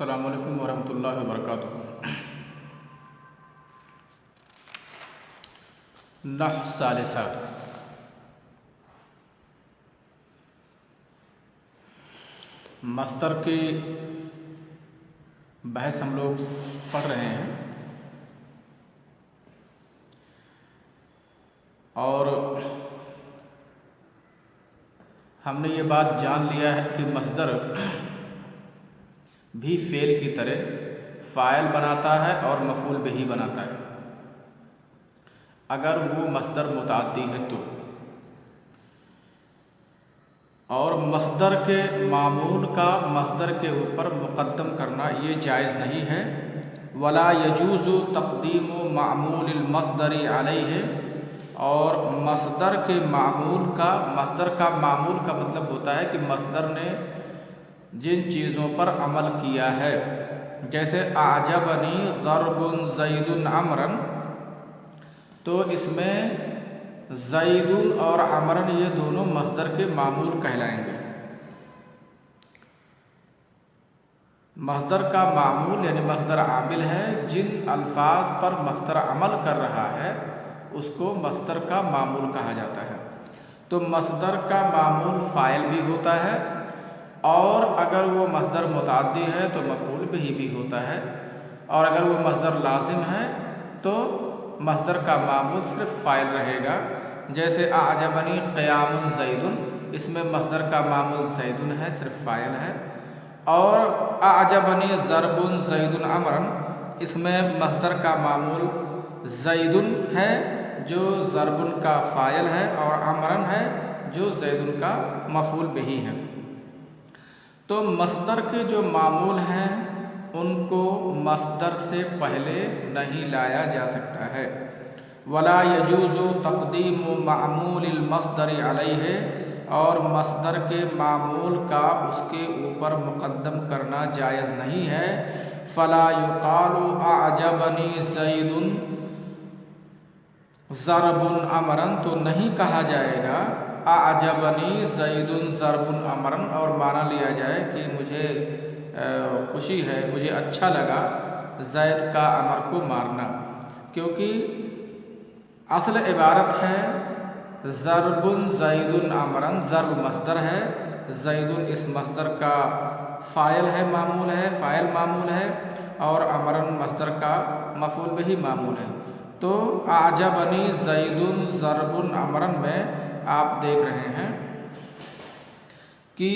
السلام علیکم ورحمۃ اللہ وبرکاتہ۔ نحو ثالثہ، مصدر کی بحث ہم لوگ پڑھ رہے ہیں اور ہم نے یہ بات جان لیا ہے کہ مصدر بھی فعل کی طرح فاعل بناتا ہے اور مفعول بہ بناتا ہے اگر وہ مصدر متعدی ہے تو، اور مصدر کے معمول کا مصدر کے اوپر مقدم کرنا یہ جائز نہیں ہے۔ ولا یجوز تقدیم معمول المصدر علیہ، اور مصدر کے معمول کا معمول کا مطلب ہوتا ہے کہ مصدر نے جن چیزوں پر عمل کیا ہے، جیسے اعجبنی ضرب زید عمرا، تو اس میں زید اور عمرا یہ دونوں مصدر کے معمول کہلائیں گے۔ مصدر کا معمول یعنی مصدر عامل ہے، جن الفاظ پر مصدر عمل کر رہا ہے اس کو مصدر کا معمول کہا جاتا ہے۔ تو مصدر کا معمول فاعل بھی ہوتا ہے، اور اگر وہ مصدر متعدی ہے تو مفعول بہ بھی ہوتا ہے، اور اگر وہ مصدر لازم ہے تو مصدر کا معمول صرف فاعل رہے گا۔ جیسے اعجبنی قیام زید، اس میں مصدر کا معمول زید ہے، صرف فاعل ہے، اور اعجبنی ضرب زید عمرا، اس میں مصدر کا معمول زید ہے جو ضرب کا فاعل ہے، اور عمرا ہے جو زید کا مفعول بہ ہے۔ تو مصدر کے جو معمول ہیں ان کو مصدر سے پہلے نہیں لایا جا سکتا ہے۔ ولا یجوز تقدیم معمول المصدر علیہ، اور مصدر کے معمول کا اس کے اوپر مقدم کرنا جائز نہیں ہے۔ فلا یقال اعجبنی زید ضرب عمرا، تو نہیں کہا جائے گا اعجبنی زید ضرب عمرا اور معنی لیا جائے کہ مجھے خوشی ہے، مجھے اچھا لگا زید کا عمر کو مارنا، کیونکہ اصل عبارت ہے ضرب زید عمرا، ضرب مصدر ہے، زید اس مصدر کا فاعل معمول ہے، اور عمرا مصدر کا مفعول بہ معمول ہے۔ تو اعجبنی زید ضرب عمرا میں آپ دیکھ رہے ہیں کہ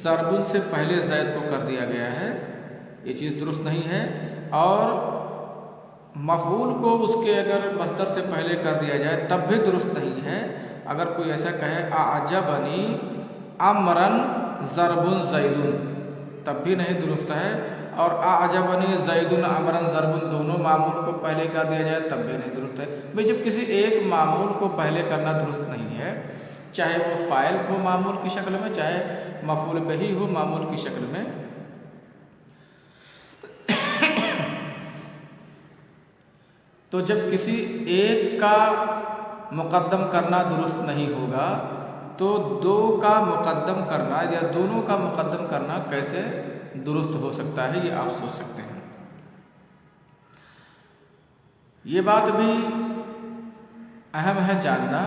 ضرب سے پہلے زید کو کر دیا گیا ہے، یہ چیز درست نہیں ہے، اور مفعول کو اس کے اگر مصدر سے پہلے کر دیا جائے تب بھی درست نہیں ہے۔ اگر کوئی ایسا کہے اعجبنی عمرا ضرب زید، تب بھی نہیں درست ہے، اور اعجبنی زید عمرا ضرب دونوں معمول کو پہلے کر دیا جائے تب بھی نہیں درست ہے۔ بھئی جب کسی ایک معمول کو پہلے کرنا درست نہیں ہے، چاہے وہ فاعل ہو معمول کی شکل میں، چاہے مفعول بہ ہو معمول کی شکل میں، تو جب کسی ایک کا مقدم کرنا درست نہیں ہوگا تو دو کا مقدم کرنا یا دونوں کا مقدم کرنا کیسے درست ہو سکتا ہے، یہ آپ سوچ سکتے ہیں۔ یہ بات بھی اہم ہے جاننا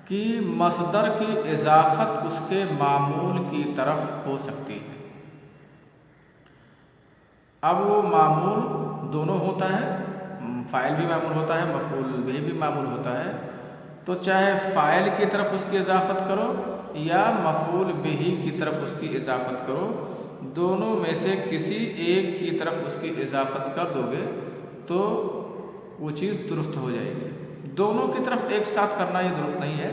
کہ مصدر کی اضافت اس کے معمول کی طرف ہو سکتی ہے۔ اب وہ معمول دونوں ہوتا ہے، فاعل بھی معمول ہوتا ہے، مفعول بہ بھی معمول ہوتا ہے، تو چاہے فاعل کی طرف اس کی اضافت کرو یا مفعول بہ کی طرف اس کی اضافت کرو، دونوں میں سے کسی ایک کی طرف اس کی اضافت کر دو گے تو وہ چیز درست ہو جائے گی۔ دونوں کی طرف ایک ساتھ کرنا یہ درست نہیں ہے،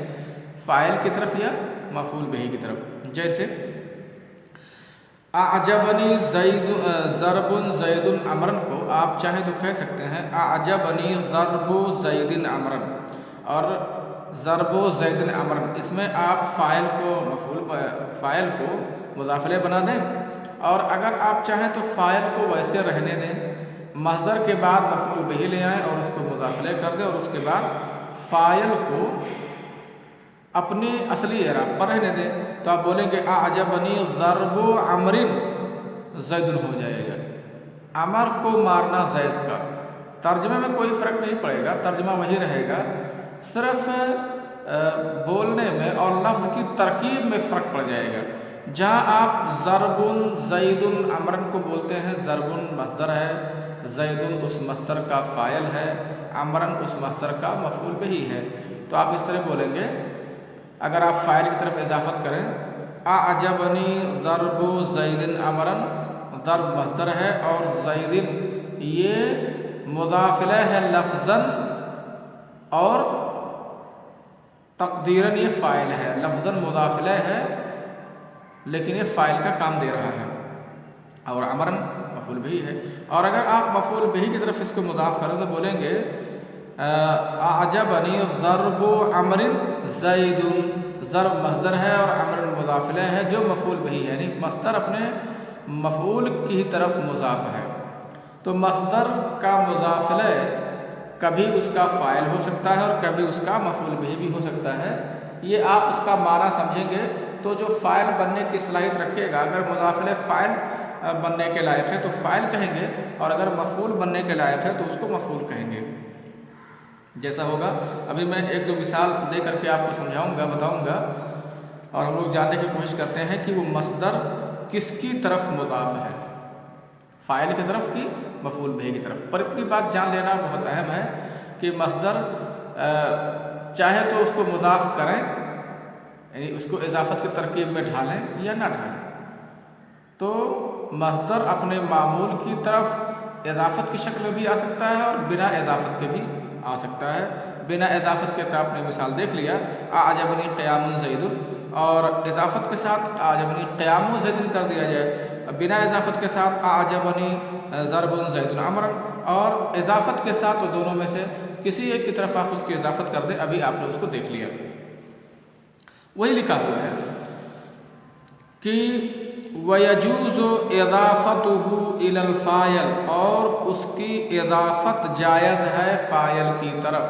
فاعل کی طرف یا مفعول بہ کی طرف۔ جیسے اعجبنی ضرب زید عمرا کو آپ چاہیں تو کہہ سکتے ہیں اعجبنی ضرب زید عمرا، اور ضرب زید عمرا، اس میں آپ فاعل کو مضاف الیہ بنا دیں، اور اگر آپ چاہیں تو فاعل کو ویسے رہنے دیں، مصدر کے بعد مفعول بہ لے آئیں اور اس کو مضاف الیہ کر دیں، اور اس کے بعد فاعل کو اپنی اصلی اعراب پر رہنے دیں، تو آپ بولیں گے اعجبنی ضرب عمر زیدن ہو جائے گا۔ عمر کو مارنا زید کا، ترجمے میں کوئی فرق نہیں پڑے گا، ترجمہ وہی رہے گا، صرف بولنے میں اور لفظ کی ترکیب میں فرق پڑ جائے گا۔ جہاں آپ ضربن زیدن عمرن کو بولتے ہیں، ضربن مصدر ہے، زیدن اس مصدر کا فاعل ہے، عمرن اس مصدر کا مفعول بہ ہے، تو آپ اس طرح بولیں گے۔ اگر آپ فاعل کی طرف اضافت کریں، اعجبنی ضرب زیدن عمرن، ضرب مصدر ہے اور زیدن یہ مضاف الیہ ہے لفظاً اور تقدیراً یہ فاعل ہے، لفظاً مضاف الیہ ہے لیکن یہ فاعل کا کام دے رہا ہے، اور عمرن مفعول بہ ہے۔ اور اگر آپ مفعول بہ کی طرف اس کو مضاف کریں تو بولیں گے اعجبنی ضرب عمر زید، ضرب مصدر ہے اور عمر مضاف الیہ ہے جو مفعول بہ ہے، یعنی مصدر اپنے مفعول کی طرف مضاف ہے۔ تو مصدر کا مضاف الیہ کبھی اس کا فاعل ہو سکتا ہے اور کبھی اس کا مفعول بہ بھی ہو سکتا ہے، یہ آپ اس کا معنی سمجھیں گے تو جو فاعل بننے کی صلاحیت رکھے گا، اگر مضاف الیہ فاعل بننے کے لائق ہے تو فاعل کہیں گے، اور اگر مفعول بننے کے لائق ہے تو اس کو مفعول کہیں گے۔ جیسا ہوگا ابھی میں ایک دو مثال دے کر کے آپ کو سمجھاؤں گا، بتاؤں گا، اور ہم لوگ جاننے کی کوشش کرتے ہیں کہ وہ مصدر کس کی طرف مضاف ہے، فاعل کی طرف کی مفعول بہ کی طرف۔ پر اتنی بات جان لینا بہت اہم ہے کہ مصدر چاہے تو اس کو مضاف کریں، یعنی اس کو اضافت کی ترکیب میں ڈھالیں یا نہ ڈھالیں، تو مصدر اپنے معمول کی طرف اضافت کی شکل میں بھی آ سکتا ہے اور بنا اضافت کے بھی آ سکتا ہے۔ بنا اضافت کے تو آپ نے مثال دیکھ لیا، اعجبنی قیام زید، اور اضافت کے ساتھ اعجبنی قیام زید کر دیا جائے، بنا اضافت کے ساتھ اعجبنی ضرب زید عمرا، اور اضافت کے ساتھ تو دونوں میں سے کسی ایک کی طرف آپ اس کی اضافت کر دیں، ابھی آپ نے اس کو دیکھ لیا۔ وہی لکھا ہوا ہے کہ وَيَجُوزُ اِضَافَتُهُ إِلَى الْفَاعِلِ، اور اس کی اضافت جائز ہے فاعل کی طرف،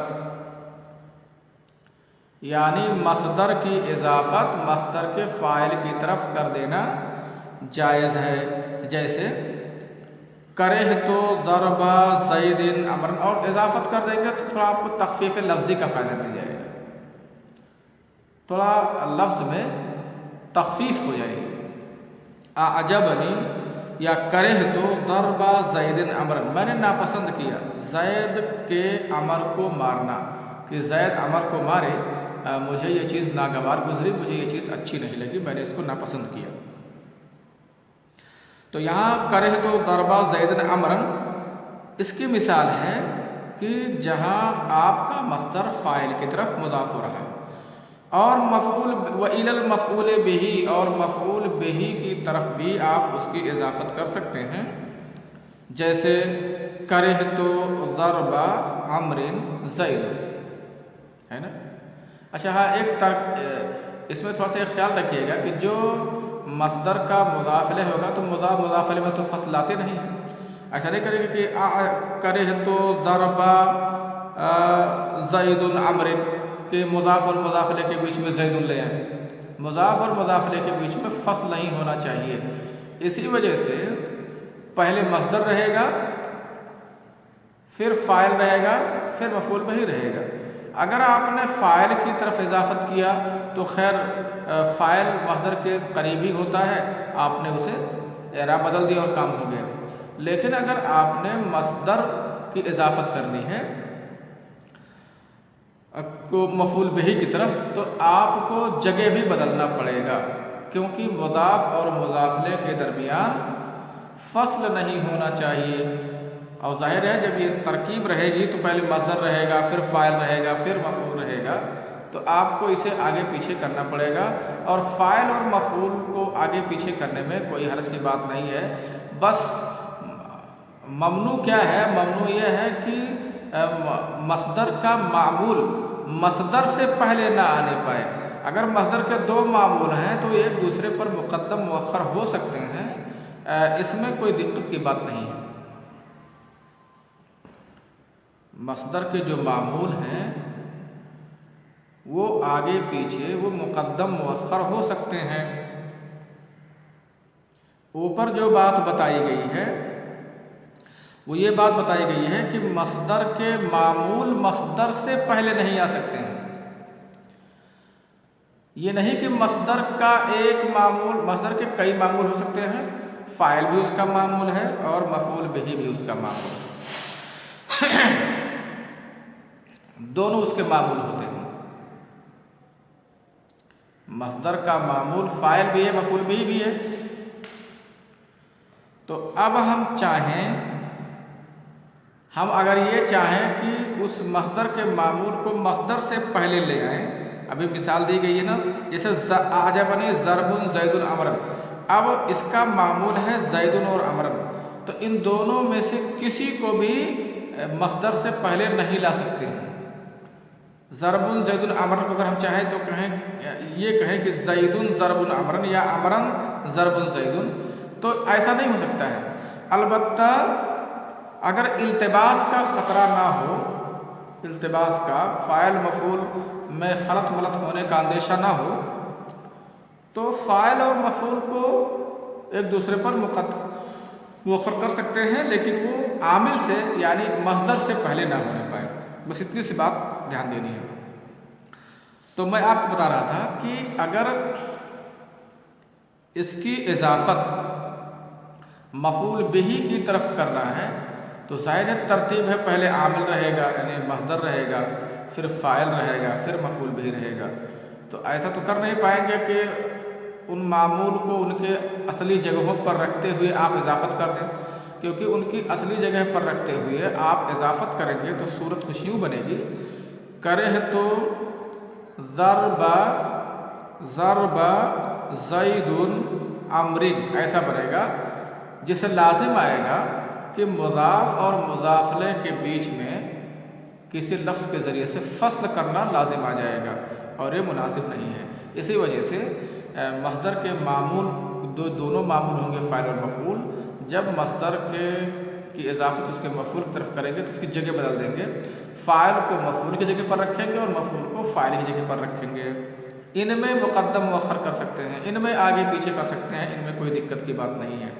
یعنی مصدر کی اضافت مصدر کے فاعل کی طرف کر دینا جائز ہے۔ جیسے کرہت ضرب زید عمرا، اور اضافت کر دیں گے تو تھوڑا آپ کو تخفیف لفظی کا فائدہ مل جائے گا، تھوڑا لفظ میں تخفیف ہو جائے گی۔ اعجبنی یا کرہت ضرب زید عمرا، میں نے ناپسند کیا زید کے عمر کو مارنا، کہ زید عمر کو مارے، مجھے یہ چیز ناگوار گزری، مجھے یہ چیز اچھی نہیں لگی، میں نے اس کو ناپسند کیا۔ تو یہاں کرہت ضرب زید عمرا اس کی مثال ہے کہ جہاں آپ کا مصدر فاعل کی طرف مضاف ہو رہا ہے، اور مفعول وَإِلَى الْمَفْعُولِ بِهِ، اور مفعول بِهِ کی طرف بھی آپ اس کی اضافت کر سکتے ہیں، جیسے کرہت ضرب عمر زید، ہے نا۔ اچھا ہاں، ایک اس میں تھوڑا سا ایک خیال رکھیے گا کہ جو مصدر کا مضاف الیہ ہوگا تو مضاف الیہ میں تو فصل لاتے نہیں ہیں، ایسا نہیں کرے گا کہ کرہت ضرب زید عمر، کہ مضاف اور مضاف الیہ کے بیچ میں زید لے آئیں، مضاف اور مضاف الیہ کے بیچ میں فصل نہیں ہونا چاہیے۔ اسی وجہ سے پہلے مصدر رہے گا، پھر فاعل رہے گا، پھر مفعول بہ رہے گا۔ اگر آپ نے فاعل کی طرف اضافت کیا تو خیر فاعل مصدر کے قریب ہی ہوتا ہے، آپ نے اسے اعراب بدل دیا اور کام ہو گیا۔ لیکن اگر آپ نے مصدر کی اضافت کرنی ہے کو مفعول بہ کی طرف، تو آپ کو جگہ بھی بدلنا پڑے گا، کیونکہ مضاف اور مضاف الیہ کے درمیان فصل نہیں ہونا چاہیے۔ اور ظاہر ہے جب یہ ترکیب رہے گی تو پہلے مصدر رہے گا، پھر فاعل رہے گا، پھر مفعول رہے گا، تو آپ کو اسے آگے پیچھے کرنا پڑے گا، اور فاعل اور مفعول کو آگے پیچھے کرنے میں کوئی حرج کی بات نہیں ہے۔ بس ممنوع کیا ہے؟ ممنوع یہ ہے کہ مصدر کا معمول مصدر سے پہلے نہ آنے پائے۔ اگر مصدر کے دو معمول ہیں تو ایک دوسرے پر مقدم مؤخر ہو سکتے ہیں، اس میں کوئی دقت کی بات نہیں ہے۔ مصدر کے جو معمول ہیں وہ آگے پیچھے، وہ مقدم مؤخر ہو سکتے ہیں، اوپر جو بات بتائی گئی ہے وہ یہ بات بتائی گئی ہے کہ مصدر کے معمول مصدر سے پہلے نہیں آ سکتے ہیں۔ یہ نہیں کہ مصدر کا ایک معمول، مصدر کے کئی معمول ہو سکتے ہیں، فاعل بھی اس کا معمول ہے اور مفعول بہ بھی اس کا معمول ہے، دونوں اس کے معمول ہوتے ہیں۔ مصدر کا معمول فاعل بھی ہے، مفعول بہ بھی ہے۔ تو اب ہم اگر یہ چاہیں کہ اس مصدر کے معمول کو مصدر سے پہلے لے آئیں، ابھی مثال دی گئی ہے نا، جیسے اعجبنی ضرب زید عمرا، اب اس کا معمول ہے زید اور عمرا، تو ان دونوں میں سے کسی کو بھی مصدر سے پہلے نہیں لا سکتے ہیں۔ ضرب زید عمرا کو اگر ہم چاہیں تو یہ کہیں کہ زید ضرب عمرا یا عمرا ضرب زید، تو ایسا نہیں ہو سکتا ہے۔ البتہ اگر التباس کا خطرہ نہ ہو، التباس کا، فاعل مفعول میں خلط ملط ہونے کا اندیشہ نہ ہو، تو فاعل اور مفعول کو ایک دوسرے پر مؤخر کر سکتے ہیں، لیکن وہ عامل سے یعنی مصدر سے پہلے نہ ہونے پائے۔ بس اتنی سی بات دھیان دینی ہے۔ تو میں آپ کو بتا رہا تھا کہ اگر اس کی اضافت مفعول بہ کی طرف کرنا ہے تو ظاہر ترتیب ہے، پہلے عامل رہے گا یعنی مصدر رہے گا، پھر فاعل رہے گا، پھر مفعول بہ رہے گا۔ تو ایسا تو کر نہیں پائیں گے کہ ان معمول کو ان کے اصلی جگہوں پر رکھتے ہوئے آپ اضافت کر دیں، کیونکہ ان کی اصلی جگہ پر رکھتے ہوئے آپ اضافت کریں گے تو صورت کچھ یوں بنے گی، کرے تو ضرب زید عمر، ایسا بنے گا، جس سے لازم آئے گا کہ مضاف اور مضافلے کے بیچ میں کسی لفظ کے ذریعے سے فصل کرنا لازم آ جائے گا، اور یہ مناسب نہیں ہے۔ اسی وجہ سے مصدر کے معمول دونوں معمول ہوں گے، فاعل اور مفعول۔ جب مصدر کی اضافت اس کے مفعول کی طرف کریں گے تو اس کی جگہ بدل دیں گے، فاعل کو مفعول کی جگہ پر رکھیں گے اور مفعول کو فاعل کی جگہ پر رکھیں گے۔ ان میں مقدم مؤخر کر سکتے ہیں، ان میں آگے پیچھے کر سکتے ہیں، ان میں کوئی دقت کی بات نہیں ہے۔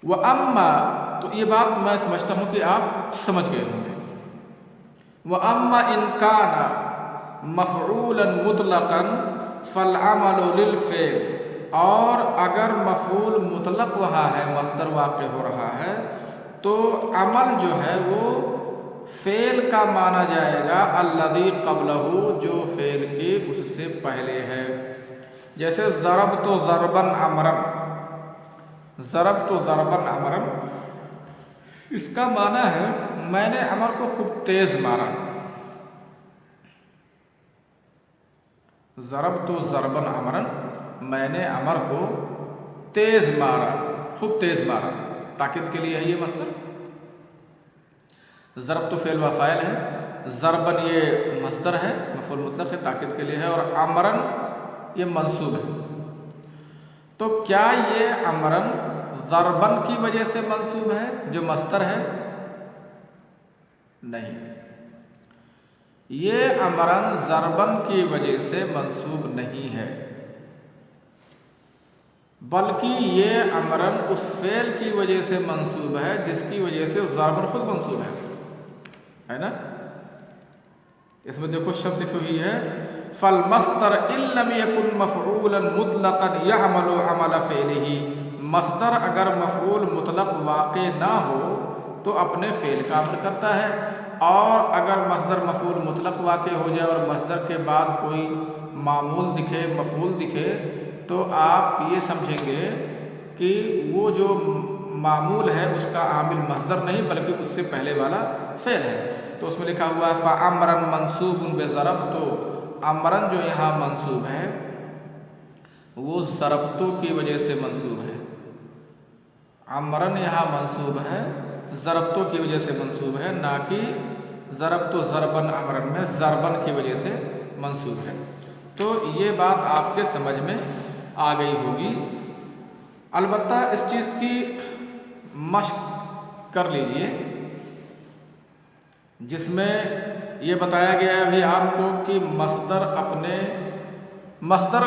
وَأَمَّا، تو یہ بات میں سمجھتا ہوں کہ آپ سمجھ گئے ہوں گے۔ وَأَمَّا إِن كَانَ مَفْعُولًا مُطْلَقًا فَالْعَمَلُ لِلْفِعْلِ، اور اگر مفعول مطلق وہاں ہے، مصدر واقع ہو رہا ہے، تو عمل جو ہے وہ فعل کا مانا جائے گا، الذی قبلہ، جو فعل کے اس سے پہلے ہے۔ جیسے ضربت ضربا عمرا، ضربت ضربا عمرا، اس کا معنی ہے میں نے عمر کو خوب تیز مارا۔ ضربت ضربا عمرا، میں نے عمر کو تیز مارا، خوب تیز مارا، تاکید کے لیے ہے یہ مصدر۔ ضربت فعل و فاعل ہے، ضربن یہ مصدر ہے، مفعول مطلق ہے، تاکید کے لیے ہے، اور عمرن یہ منصوب ہے۔ تو کیا یہ عمرن ضربن کی وجہ سے منصوب ہے جو مصدر ہے؟ نہیں، یہ عمرن ضربن کی وجہ سے منصوب نہیں ہے، بلکہ یہ عمرن اس فعل کی وجہ سے منصوب ہے جس کی وجہ سے ضربن خود منصوب ہے نا۔ اس میں دیکھو شرط لکھی ہوئی ہے، فالمصدر ان لم يكن مفعولا مطلقا يعمل عمل فعله، مصدر اگر مفعول مطلق واقع نہ ہو تو اپنے فعل کا عمل کرتا ہے، اور اگر مصدر مفعول مطلق واقع ہو جائے اور مصدر کے بعد کوئی معمول دکھے، مفعول دکھے، تو آپ یہ سمجھیں گے کہ وہ جو معمول ہے اس کا عامل مصدر نہیں بلکہ اس سے پہلے والا فعل ہے۔ تو اس میں لکھا ہوا ہے فَعَمْرًا مَنْصُوبٌ بِضَرَبْتُ، عمرن جو یہاں منصوب ہے وہ ضربتو کی وجہ سے منصوب ہے، عمرن یہاں منصوب ہے ضربتو کی وجہ سے منصوب ہے، نہ کہ ضربتو ضربن عمرن میں ضربن کی وجہ سے منصوب ہے۔ تو یہ بات آپ کے سمجھ میں آ گئی ہوگی۔ البتہ اس چیز کی مشق کر لیجئے جس میں یہ بتایا گیا ہے ابھی آپ کو کہ مصدر